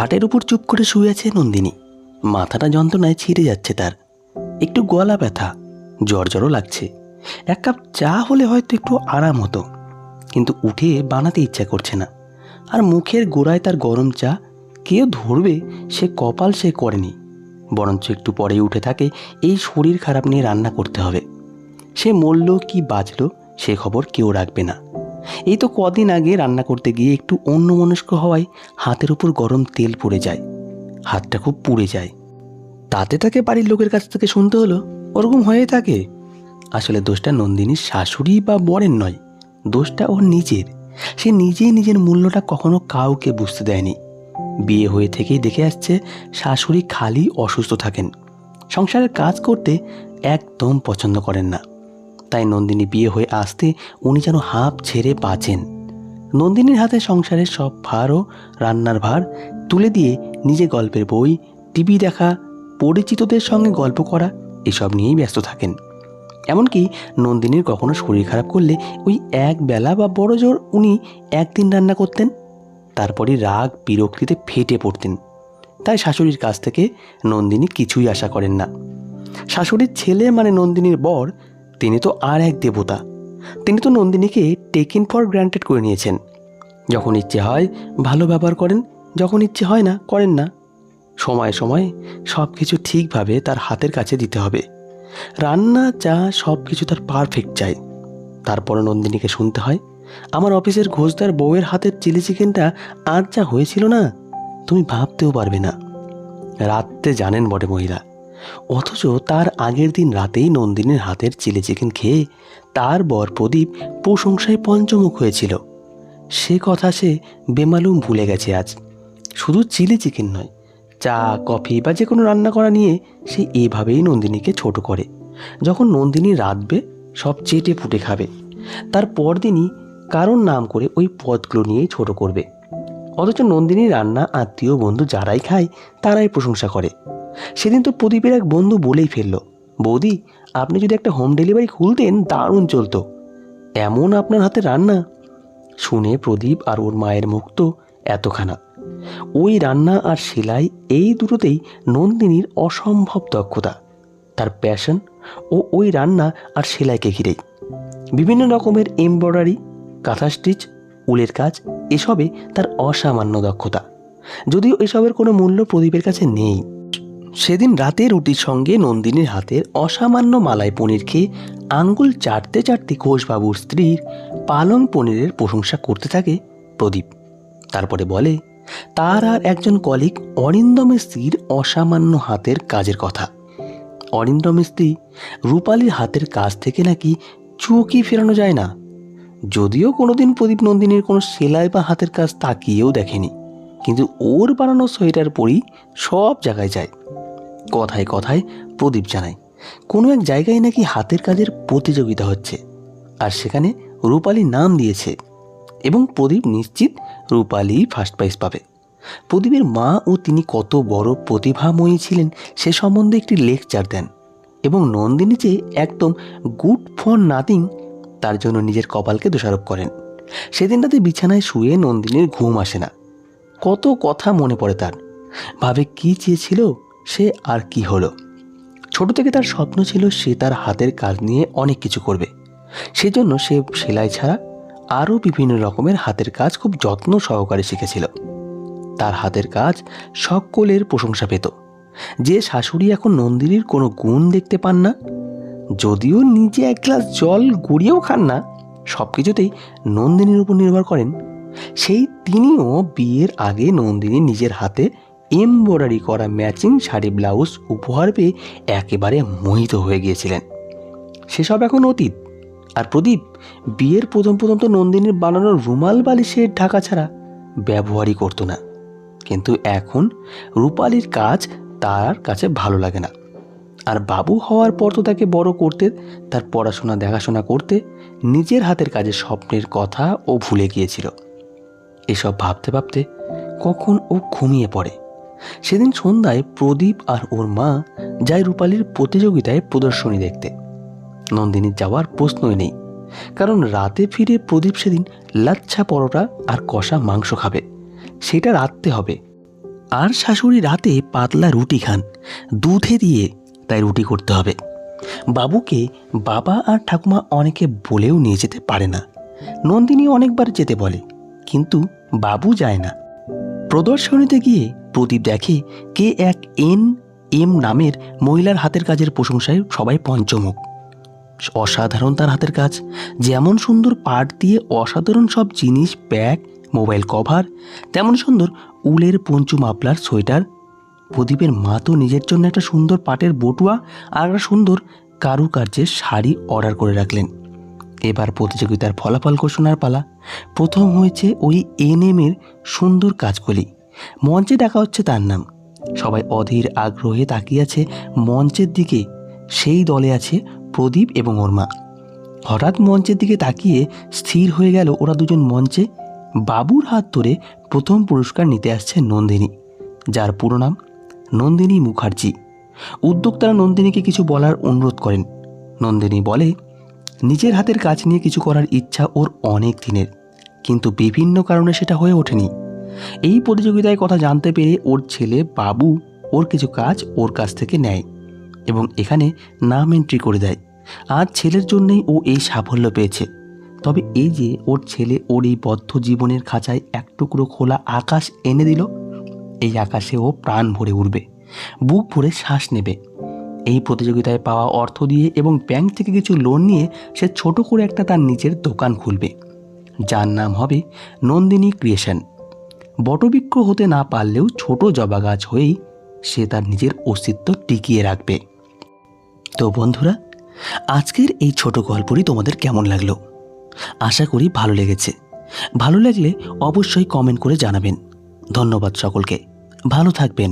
খাটের উপর চুপ করে শুয়ে আছে নন্দিনী। মাথাটা যন্ত্রণায় ছিঁড়ে যাচ্ছে তার, একটু গলা ব্যথা, জ্বরও লাগছে। এক কাপ চা হলে হয়তো একটু আরাম হতো, কিন্তু উঠে বানাতে ইচ্ছা করছে না। আর মুখের গোড়ায় তার গরম চা কেউ ধরবে সে কপাল সে করেনি, বরঞ্চ একটু পরেই উঠে থাকে এই শরীর খারাপ নিয়ে রান্না করতে হবে। সে মরল কি বাঁচল সে খবর কেউ রাখবে না। এই তো কদিন আগে রান্না করতে গিয়ে একটু অন্যমনস্ক হওয়ায় হাতের উপর গরম তেল পড়ে যায়, হাতটা খুব পুড়ে যায়। তাতে তাকে বাড়ির লোকের কাছ থেকে শুনতে হলো ওরকম হয়ে থাকে। আসলে দোষটা নন্দিনীর শাশুড়ি বা বরের নয়, দোষটা ওর নিজের। সে নিজেই নিজের মূল্যটা কখনো কাউকে বুঝতে দেয়নি। বিয়ে হয়ে থেকেই দেখে আসছে শাশুড়ি খালি অসুস্থ থাকেন, সংসারের কাজ করতে একদম পছন্দ করেন না। তাই নন্দিনী বিয়ে হয়ে আসতে উনি যেন হাঁপ ছেড়ে বাঁচেন। নন্দিনীর হাতে সংসারের সব ভার ও রান্নার ভার তুলে দিয়ে নিজে গল্পের বই, টিভি দেখা, পরিচিতদের সঙ্গে গল্প করা এসব নিয়েই ব্যস্ত থাকেন। এমনকি নন্দিনীর কখনো শরীর খারাপ করলে ওই এক বেলা বা বড় জোর উনি একদিন রান্না করতেন, তারপরই রাগ বিরক্তিতে ফেটে পড়তেন। তাই শাশুড়ির কাছ থেকে নন্দিনী কিছুই আশা করেন না। শাশুড়ির ছেলে মানে নন্দিনীর বর, তিনি তো আর এক দেবতা। তিনি তো নন্দিনীকে টেকিং ফর গ্রান্টেড করে নিয়েছেন। যখন ইচ্ছে হয় ভালো ব্যবহার করেন, যখন ইচ্ছে হয় না করেন না। সময়ে সময়ে সব কিছু ঠিকভাবে তার হাতের কাছে দিতে হবে। রান্না চা সব কিছু তার পারফেক্ট চাই। তারপরে নন্দিনীকে শুনতে হয়, আমার অফিসের ঘোষদার বউয়ের হাতের চিলি চিকেনটা আর যা হয়েছিল না, তুমি ভাবতেও পারবে না। রাত্রে জানেন বটে মহিলা, অথচ তার আগের দিন রাতেই নন্দিনীর হাতের চিলি চিকেন খেয়ে তার বর প্রদীপ প্রশংসায় পঞ্চমুখ হয়েছিল। সে কথা সে বেমালুম ভুলে গেছে আজ। শুধু চিলি চিকেন নয়, চা কফি বা যে কোনো রান্না করা নিয়ে সে এভাবেই নন্দিনীকে ছোট করে। যখন নন্দিনী রাঁধবে সব চেটে ফুটে খাবে, তার পরদিনই কারোর নাম করে ওই পদগুলো নিয়েই ছোট করবে। অথচ নন্দিনীর রান্না আত্মীয় বন্ধু যারাই খায় তারাই প্রশংসা করে। সেদিন তো প্রদীপের এক বন্ধু বলেই ফেলল, বৌদি আপনি যদি একটা হোম ডেলিভারি খুলতেন দারুণ চলতো, এমন আপনার হাতে রান্না। শুনে প্রদীপ আর ওর মায়ের মুখ তো এতখানা। ওই রান্না আর সেলাই এই দুটোতেই নন্দিনীর অসম্ভব দক্ষতা, তার প্যাশন ও ওই রান্না আর সেলাইকে ঘিরেই। বিভিন্ন রকমের এমব্রয়ডারি, কাঁথা স্টিচ, উলের কাজ এসবে তার অসামান্য দক্ষতা। যদিও এসবের কোনো মূল্য প্রদীপের কাছে নেই। সেদিন রাতে রুটির সঙ্গে নন্দিনীর হাতের অসামান্য মালাই পনির খেয়ে আঙ্গুল চাটতে চাটতে ঘোষবাবুর স্ত্রীর পালং পনিরের প্রশংসা করতে থাকে প্রদীপ। তারপরে বলে তার আর একজন কলিগ অরিন্দম স্ত্রীর অসামান্য হাতের কাজের কথা। অরিন্দম স্ত্রী রূপালীর হাতের কাজ থেকে নাকি চোখই ফেরানো যায় না। যদিও কোনোদিন প্রদীপ নন্দিনীর কোনো সেলাই বা হাতের কাজ তাকিয়েও দেখেনি, কিন্তু ওর বানানো সোয়েটার পরেই সব জায়গায় যায়। কথায় কথায় প্রদীপ জানায় কোনো এক জায়গায় নাকি হাতের কাজের প্রতিযোগিতা হচ্ছে, আর সেখানে রূপালী নাম দিয়েছে এবং প্রদীপ নিশ্চিত রূপালী ফার্স্ট প্রাইজ পাবে। প্রদীপের মা ও তিনি কত বড় প্রতিভাময়ী ছিলেন সে সম্বন্ধে একটি লেকচার দেন এবং নন্দিনী যে একদম গুড ফর নাথিং তার জন্য নিজের কপালকে দোষারোপ করেন। সেদিন রাতে বিছানায় শুয়ে নন্দিনীর ঘুম আসে না। কত কথা মনে পড়ে তার, ভাবে কি চেয়েছিল সে আর কি হলো। ছোট থেকে তার স্বপ্ন ছিল সে তার হাতের কাজ নিয়ে অনেক কিছু করবে। সেজন্য সে সেলাই ছাড়া আরও বিভিন্ন রকমের হাতের কাজ খুব যত্ন সহকারে শিখেছিল। তার হাতের কাজ সকলের প্রশংসা পেত। যে শাশুড়ি এখন নন্দিনীর কোনো গুণ দেখতে পান না, যদিও নিজে এক গ্লাস জল গড়িয়েও খান না, সব কিছুতেই নন্দিনীর উপর নির্ভর করেন, সেই তিনিও বিয়ের আগে নন্দিনী নিজের হাতে এমব্রয়ডারি করা ম্যাচিং শাড়ি ব্লাউজ উপহার পেয়ে একেবারে মোহিত হয়ে গিয়েছিলেন। সেসব এখন অতীত। আর প্রদীপ বিয়ের প্রথম তো নন্দিনীর বানানোর রুমাল বালিশের ঢাকা ছাড়া ব্যবহারই করতো না, কিন্তু এখন রূপালীর কাজ তার কাছে ভালো লাগে না। আর বাবু হওয়ার পর তো তাকে বড় করতে, তার পড়াশোনা দেখাশোনা করতে, নিজের হাতের কাজের স্বপ্নের কথা ও ভুলে গিয়েছিল। এসব ভাবতে ভাবতে কখন ও ঘুমিয়ে পড়ে। সেদিন সন্ধ্যায় প্রদীপ আর ওর মা যায় রূপালীর প্রতিযোগিতায় প্রদর্শনী দেখতে। নন্দিনীর যাওয়ার প্রশ্নই নেই, কারণ রাতে ফিরে প্রদীপ সেদিন লাচ্ছা পরোটা আর কষা মাংস খাবে, সেটা রাঁধতে হবে। আর শাশুড়ি রাতে পাতলা রুটি খান, দুধে দিয়ে, তাই রুটি করতে হবে। বাবুকে বাবা আর ঠাকুমা অনেকে বলেও নিয়ে যেতে পারে না। নন্দিনী অনেকবার যেতে বলে, কিন্তু বাবু যায় না। প্রদর্শনীতে গিয়ে প্রদীপ দেখে কে এক এম নামের মহিলার হাতের কাজের প্রশংসায় সবাই পঞ্চমুখ। অসাধারণ তার হাতের কাজ, যেমন সুন্দর পাট দিয়ে অসাধারণ সব জিনিস, ব্যাগ, মোবাইল কভার, তেমন সুন্দর উলের পঞ্চু মাফলার, সোয়েটার। প্রদীপের মা তো নিজের জন্য একটা সুন্দর পাটের বটুয়া আর একটা সুন্দর কারুকার্যের শাড়ি অর্ডার করে রাখলেন। এবার প্রতিযোগিতার ফলাফল ঘোষণার পালা। প্রথম হয়েছে ওই এর সুন্দর কাজগুলি। মঞ্চে ডাকা হচ্ছে তার নাম। সবাই অধীর আগ্রহে তাকিয়ে আছে মঞ্চের দিকে। সেই দলে আছে প্রদীপ এবং ওর মা। হঠাৎ মঞ্চের দিকে তাকিয়ে স্থির হয়ে গেল ওরা দুজন মঞ্চে। বাবুর হাত ধরে প্রথম পুরস্কার নিতে আসছে নন্দিনী, যার পুরো নাম নন্দিনী মুখার্জি। উদ্যোক্তারা নন্দিনীকে কিছু বলার অনুরোধ করেন। নন্দিনী বলে, নিজের হাতের কাজ নিয়ে কিছু করার ইচ্ছা ওর অনেক দিনের, কিন্তু বিভিন্ন কারণে সেটা হয়ে ওঠেনি। এই প্রতিযোগিতায় কথা জানতে পেরে ওর ছেলে বাবু ওর কিছু কাজ ওর কাছ থেকে নেয় এবং এখানে নাম এন্ট্রি করে দেয়। আজ ছেলের জন্যই ও এই সাফল্য পেয়েছে। তবে এই যে ওর ছেলে ওর এই বদ্ধ জীবনের খাঁচায় এক টুকরো খোলা আকাশ এনে দিল, এই আকাশে ও প্রাণ ভরে উঠবে, বুক ভরে শ্বাস নেবে। এই প্রতিযোগিতায় পাওয়া অর্থ দিয়ে এবং ব্যাংক থেকে কিছু লোন নিয়ে সে ছোট করে একটা তার নিজের দোকান খুলবে, যার নাম হবে নন্দিনী ক্রিয়েশন। বটবৃক্ষ হতে না পারলেও ছোট জবা গাছ হয়েই সে তার নিজের অস্তিত্ব টিকিয়ে রাখবে। তো বন্ধুরা, আজকের এই ছোট গল্পটি তোমাদের কেমন লাগলো? আশা করি ভালো লেগেছে। ভালো লাগলে অবশ্যই কমেন্ট করে জানাবেন। ধন্যবাদ সকলকে, ভালো থাকবেন।